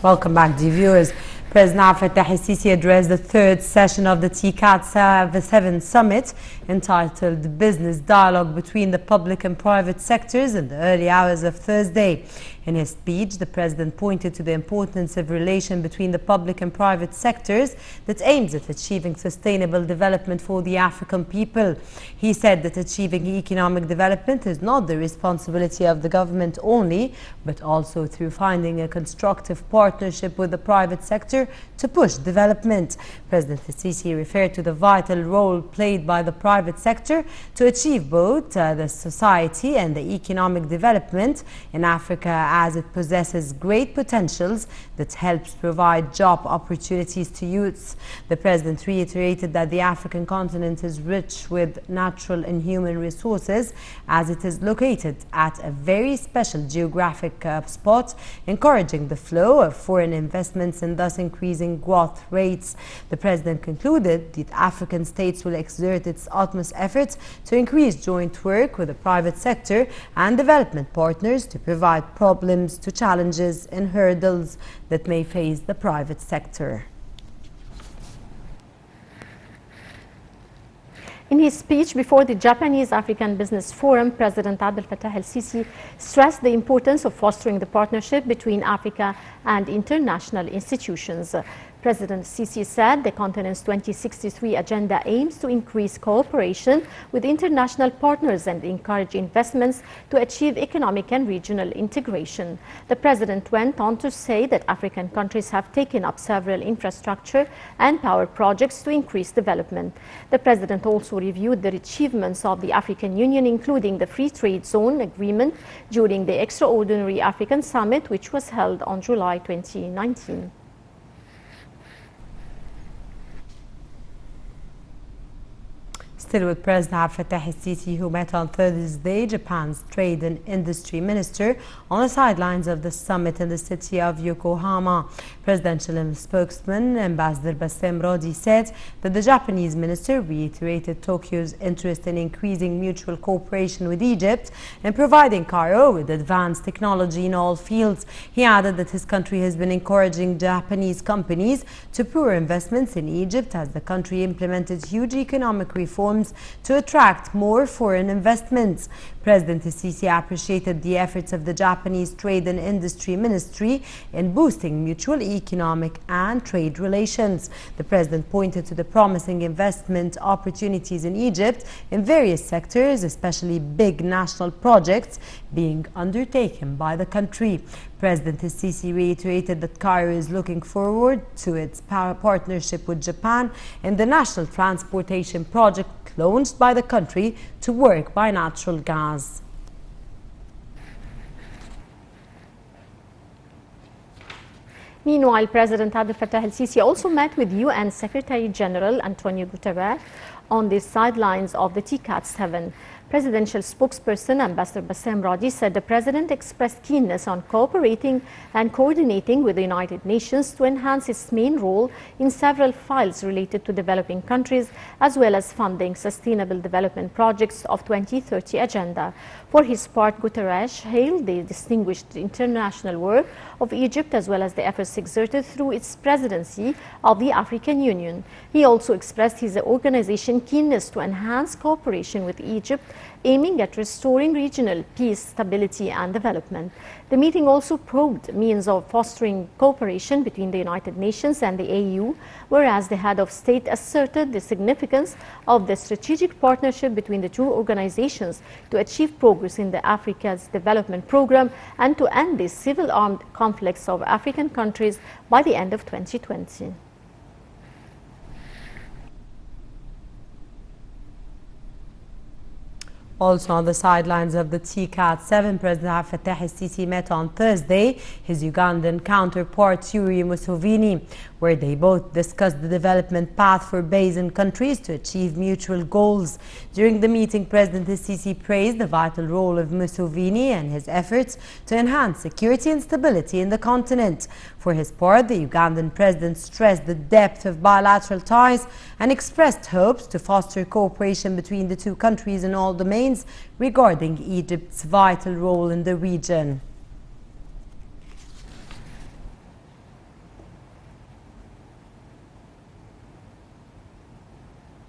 Welcome back, dear viewers. President Abdel Fattah el-Sisi addressed the third session of the TCAT-7 summit entitled Business Dialogue Between the Public and Private Sectors in the early hours of Thursday. In his speech, the President pointed to the importance of relation between the public and private sectors that aims at achieving sustainable development for the African people. He said that achieving economic development is not the responsibility of the government only, but also through finding a constructive partnership with the private sector to push development. President el-Sisi referred to the vital role played by the private sector to achieve both the society and the economic development in Africa, as it possesses great potentials that helps provide job opportunities to youths. The President reiterated that the African continent is rich with natural and human resources, as it is located at a very special geographic spot, encouraging the flow of foreign investments and thus increasing growth rates. The President concluded that African states will exert its utmost efforts to increase joint work with the private sector and development partners to provide problems to challenges and hurdles that may face the private sector. In his speech before the Japanese African Business Forum, President Abdel Fattah el-Sisi stressed the importance of fostering the partnership between Africa and international institutions. President Sisi said the continent's 2063 agenda aims to increase cooperation with international partners and encourage investments to achieve economic and regional integration. The President went on to say that African countries have taken up several infrastructure and power projects to increase development. The President also reviewed the achievements of the African Union, including the Free Trade Zone Agreement during the Extraordinary African Summit, which was held on July 2019. Still with President Abdel Fattah el-Sisi, who met on Thursday Japan's Trade and Industry Minister on the sidelines of the summit in the city of Yokohama. Presidential spokesman Ambassador Bassem Rodi said that the Japanese minister reiterated Tokyo's interest in increasing mutual cooperation with Egypt and providing Cairo with advanced technology in all fields. He added that his country has been encouraging Japanese companies to pour investments in Egypt as the country implemented huge economic reforms to attract more foreign investments. President el-Sisi appreciated the efforts of the Japanese Trade and Industry Ministry in boosting mutual economic and trade relations. The President pointed to the promising investment opportunities in Egypt in various sectors, especially big national projects being undertaken by the country. President el-Sisi reiterated that Cairo is looking forward to its partnership with Japan in the national transportation project launched by the country to work by natural gas. Meanwhile, President Abdel Fattah el-Sisi also met with UN Secretary General Antonio Guterres on the sidelines of the TCAT-7. Presidential spokesperson Ambassador Bassem Rodi said the President expressed keenness on cooperating and coordinating with the United Nations to enhance its main role in several files related to developing countries, as well as funding sustainable development projects of 2030 agenda. For his part, Guterres hailed the distinguished international work of Egypt, as well as the efforts exerted through its presidency of the African Union. He also expressed his organization's keenness to enhance cooperation with Egypt, aiming at restoring regional peace, stability and development. The meeting also probed means of fostering cooperation between the United Nations and the AU, whereas the head of state asserted the significance of the strategic partnership between the two organizations to achieve progress in the Africa's development program and to end the civil armed conflicts of African countries by the end of 2020. Also on the sidelines of the TCAT-7, President Abdel Fattah el-Sisi met on Thursday his Ugandan counterpart Yoweri Museveni, where they both discussed the development path for basin countries to achieve mutual goals. During the meeting, President el-Sisi praised the vital role of Museveni and his efforts to enhance security and stability in the continent. For his part, the Ugandan president stressed the depth of bilateral ties and expressed hopes to foster cooperation between the two countries in all domains regarding Egypt's vital role in the region.